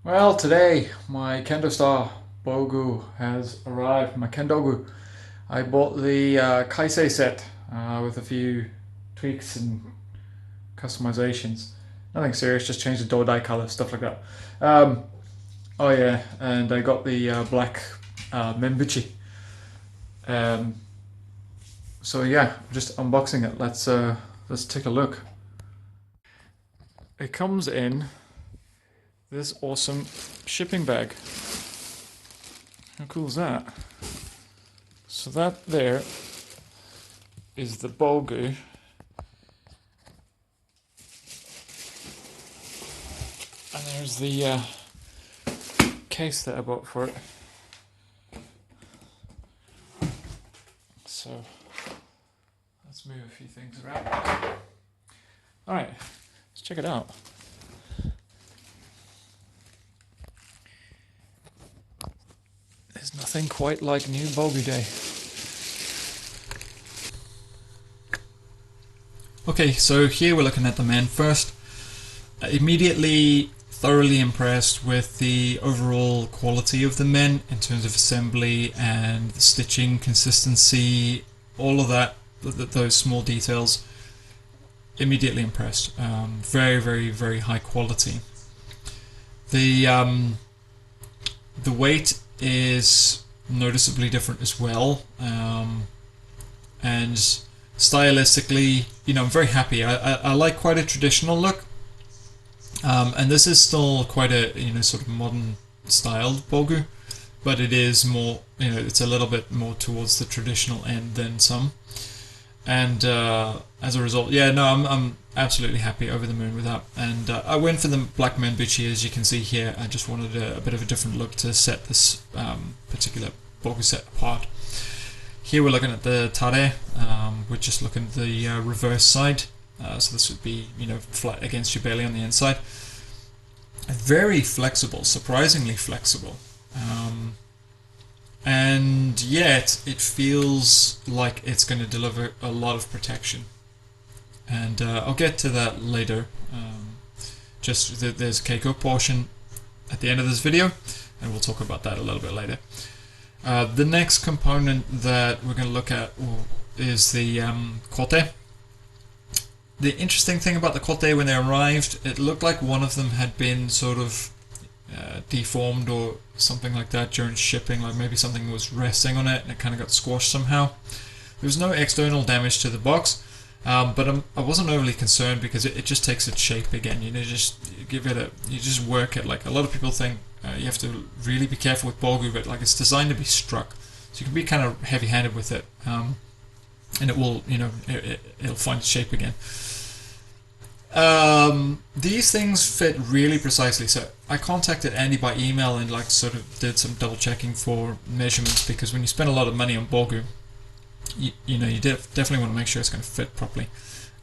Well, today my KendoStar Bogu has arrived. My Kendogu. I bought the Kaisei set with a few tweaks and customizations. Nothing serious, just changed the door die color, stuff like that. Um, oh yeah, and I got the black Membuchi. Um, so yeah, just unboxing it. Let's take a look. It comes in this awesome shipping bag. How cool is that? So that there is the Bogu. And there's the case that I bought for it. So let's move a few things around. Alright, let's check it out. There's nothing quite like new Bogu Day. Okay, so here we're looking at the men first. Immediately thoroughly impressed with the overall quality of the men in terms of assembly and the stitching consistency, all of that, those small details. Immediately impressed. Very, very, very high quality. The weight is noticeably different as well, and stylistically, I'm very happy. I like quite a traditional look, and this is still quite a sort of modern styled Bogu, but it is more, it's a little bit more towards the traditional end than some. And as a result, yeah, no, I'm absolutely happy, over the moon with that. And I went for the black Menbuchi, as you can see here. I just wanted a bit of a different look to set this particular Bogu set apart. Here we're looking at the Tare. We're just looking at the reverse side. So this would be, flat against your belly on the inside. Very flexible, surprisingly flexible. And yet it feels like it's going to deliver a lot of protection, and I'll get to that later. There's a Keiko portion at the end of this video, and we'll talk about that a little bit later. The next component that we're going to look at is the kote. The interesting thing about the kote, when they arrived, it looked like one of them had been sort of deformed or something like that during shipping, like maybe something was resting on it and it kind of got squashed somehow. There was no external damage to the box, but I wasn't overly concerned because it just takes its shape again. You just work it. Like a lot of people think you have to really be careful with Bogu, but like it's designed to be struck, so you can be kind of heavy-handed with it, and it will, it'll find its shape again. These things fit really precisely. So I contacted Andy by email and sort of did some double checking for measurements, because when you spend a lot of money on Bogu, you definitely want to make sure it's going to fit properly.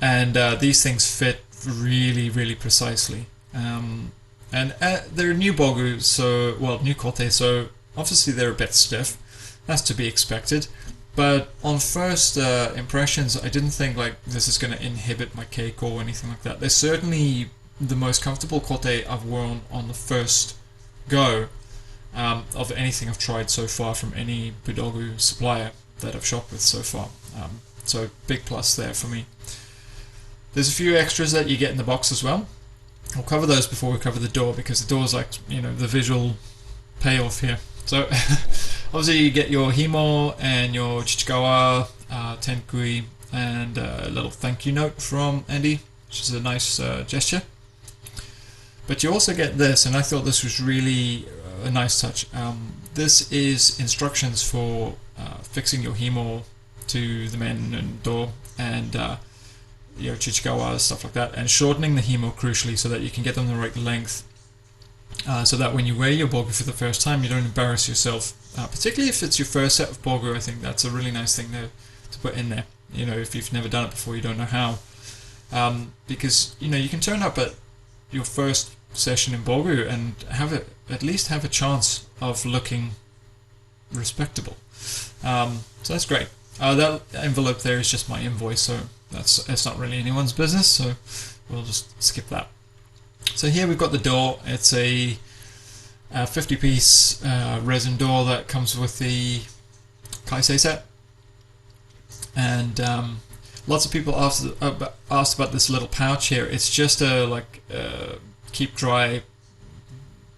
And these things fit really, really precisely. And they're new Bogu, new kote, so obviously they're a bit stiff. That's to be expected. But on first impressions, I didn't think this is going to inhibit my Keiko or anything like that. They're certainly the most comfortable kote I've worn on the first go of anything I've tried so far from any Budogu supplier that I've shopped with so far. So big plus there for me. There's a few extras that you get in the box as well. I'll cover those before we cover the door, because the door is the visual payoff here. So obviously you get your himo and your Chichikawa, tenkui, and a little thank you note from Andy, which is a nice gesture. But you also get this, and I thought this was really a nice touch. This is instructions for fixing your himo to the men and door, and your Chichikawa, stuff like that, and shortening the himo crucially so that you can get them the right length. So that when you wear your Bogu for the first time, you don't embarrass yourself. Particularly if it's your first set of Bogu, I think that's a really nice thing to put in there. If you've never done it before, you don't know how. Because, you can turn up at your first session in Bogu and at least have a chance of looking respectable. So that's great. That envelope there is just my invoice, so it's not really anyone's business, so we'll just skip that. So here we've got the door. It's a a 50-piece resin door that comes with the Kaisei set. And lots of people asked about this little pouch here. It's just a keep dry,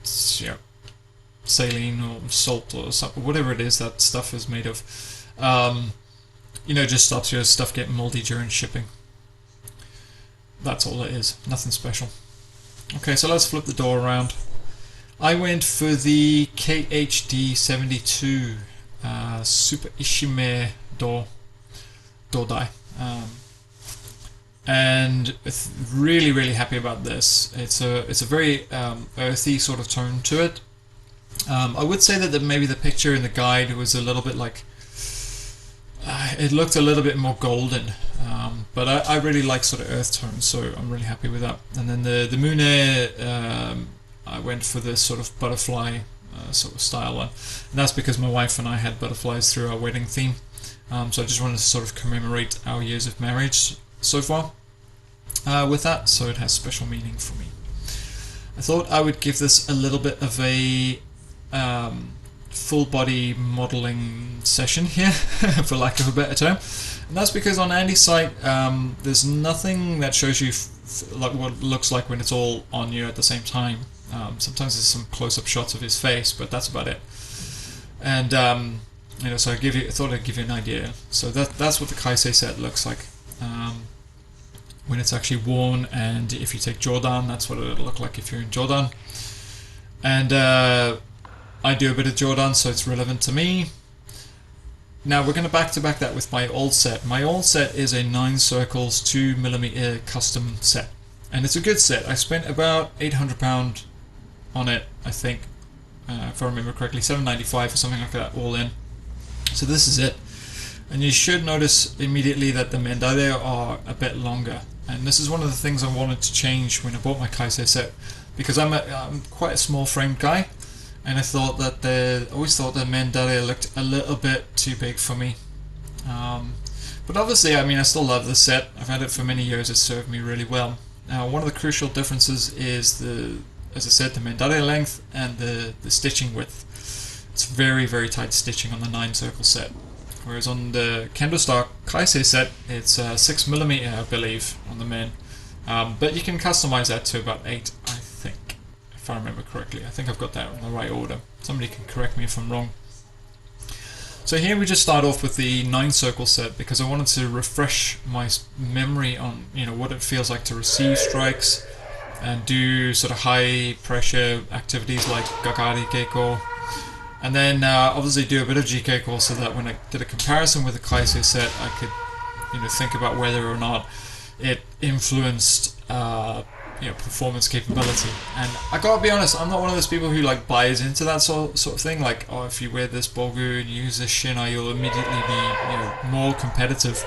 saline or salt or something, whatever it is that stuff is made of. Just stops your stuff getting moldy during shipping. That's all it is, nothing special. Okay, so let's flip the door around. I went for the KHD 72 Super Ishime door die, and really happy about this. It's a very earthy sort of tone to it. I would say that maybe the picture in the guide was a little bit like it looked a little bit more golden, but I really like sort of earth tones, so I'm really happy with that. And then the Mune, I went for this sort of butterfly sort of style one, and that's because my wife and I had butterflies through our wedding theme. So I just wanted to sort of commemorate our years of marriage so far with that, so it has special meaning for me. I thought I would give this a little bit of a full body modeling session here, for lack of a better term, and that's because on Andy's site there's nothing that shows you like what it looks like when it's all on you at the same time. Sometimes there's some close-up shots of his face, but that's about it. And so I thought I'd give you an idea. So that's what the Kaisei set looks like when it's actually worn, and if you take Jordan, that's what it'll look like if you're in Jordan. And I do a bit of Jordan, so it's relevant to me. Now we're going to back-to-back that with my old set. My old set is a 9 circles 2mm custom set, and it's a good set. I spent about £800 on it, I think, if I remember correctly, $795 or something like that, all in. So this is it, and you should notice immediately that the mendare are a bit longer, and this is one of the things I wanted to change when I bought my Kaisei set, because I'm quite a small framed guy, and I thought that always thought the mendare looked a little bit too big for me. But obviously, I still love this set. I've had it for many years. It's served me really well. Now, one of the crucial differences is as I said, the mendare length and the stitching width. It's very tight stitching on the 9 circle set, whereas on the KendoStar Kaisei set it's 6mm, I believe, on the men, but you can customize that to about 8, I think, if I remember correctly. I think I've got that in the right order. Somebody can correct me if I'm wrong. So here we just start off with the 9 circle set because I wanted to refresh my memory on what it feels like to receive strikes and do sort of high pressure activities like Gakari Keiko. And then obviously do a bit of G-Keiko, so that when I did a comparison with the Kaisei set, I could think about whether or not it influenced performance capability. And I gotta be honest, I'm not one of those people who buys into that sort of thing, like, oh, if you wear this Bogu and use this Shinai, you'll immediately be more competitive.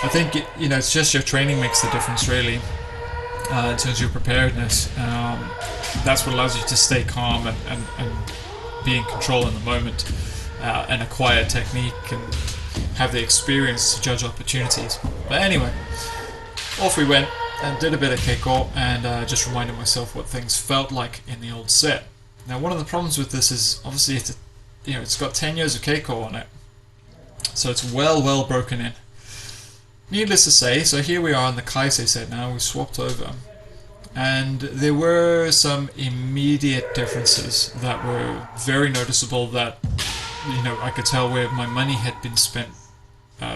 I think it's just your training makes the difference, really, in terms of your preparedness. That's what allows you to stay calm and be in control in the moment, and acquire technique and have the experience to judge opportunities. But anyway, off we went and did a bit of Keiko, and just reminded myself what things felt like in the old set. Now, one of the problems with this is obviously it's got 10 years of Keiko on it, so it's well broken in. Needless to say, so here we are on the Kaisei set now. We've swapped over, and there were some immediate differences that were very noticeable, that I could tell where my money had been spent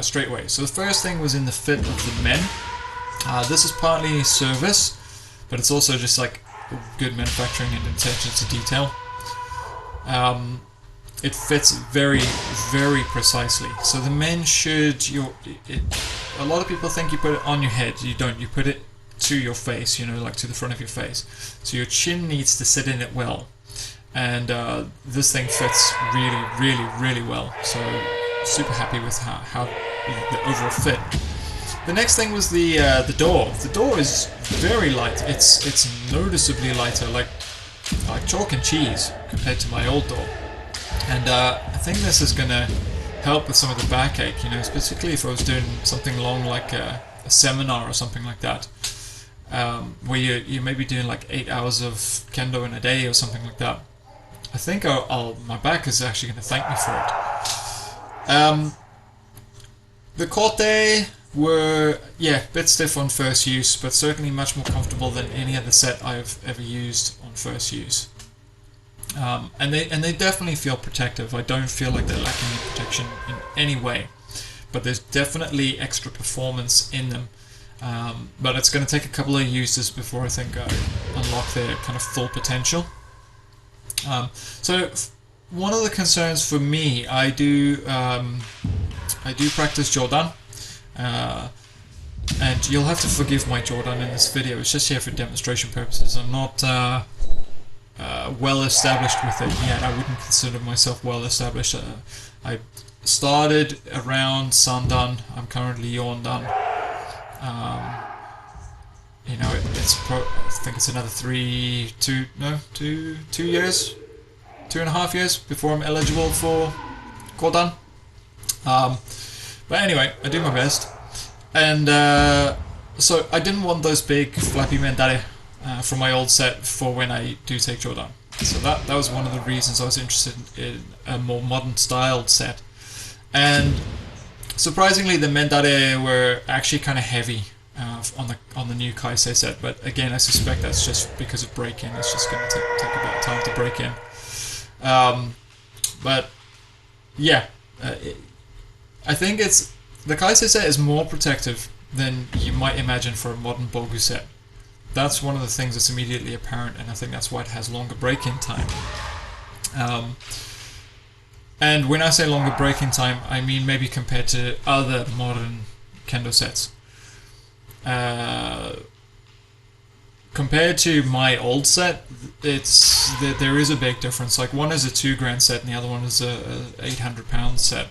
straight away. So the first thing was in the fit of the men. This is partly service, but it's also just good manufacturing and attention to detail. It fits very precisely. So the men should, a lot of people think you put it on your head. You don't. You put it to your face, to the front of your face. So your chin needs to sit in it well. And this thing fits really well. So super happy with how the overall fit. The next thing was the door. The door is very light. It's noticeably lighter, like chalk and cheese compared to my old door. And I think this is going to help with some of the backache, particularly if I was doing something long like a seminar or something like that, where you may be doing 8 hours of kendo in a day or something like that. I think my back is actually going to thank me for it. The kote were, yeah, a bit stiff on first use, but certainly much more comfortable than any other set I've ever used on first use. And they definitely feel protective. I don't feel like they're lacking in protection in any way, but there's definitely extra performance in them. But it's going to take a couple of uses before I think I unlock their kind of full potential. So one of the concerns for me, I do practice Jordan, and you'll have to forgive my Jordan in this video. It's just here for demonstration purposes. I'm not well established with it yet. I wouldn't consider myself well established. I started around Sandan. I'm currently Yondan. You know, I think it's another 2 years, 2.5 years before I'm eligible for Kodan. But anyway, I do my best, and so I didn't want those big flappy mendare from my old set for when I do take Jordan. So that was one of the reasons I was interested in a more modern styled set. And surprisingly, the mendare were actually kind of heavy on the new Kaisei set. But again, I suspect that's just because of break-in. It's just going to take a bit of time to break in. But yeah, I think the Kaisei set is more protective than you might imagine for a modern Bogu set. That's one of the things that's immediately apparent, and I think that's why it has longer break-in time. And when I say longer break-in time, I mean maybe compared to other modern Kendo sets. Compared to my old set, there is a big difference. Like, one is a $2,000 set and the other one is a £800 set.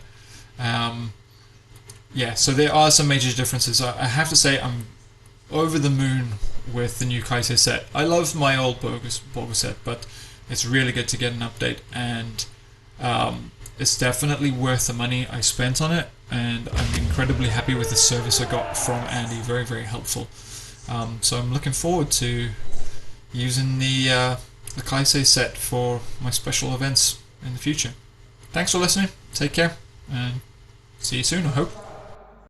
Yeah, so there are some major differences. I have to say I'm over the moon with the new Kaisei set. I love my old Bogu set, but it's really good to get an update, and it's definitely worth the money I spent on it, and I'm incredibly happy with the service I got from Andy. Very, very helpful. So I'm looking forward to using the Kaisei set for my special events in the future. Thanks for listening. Take care, and see you soon, I hope.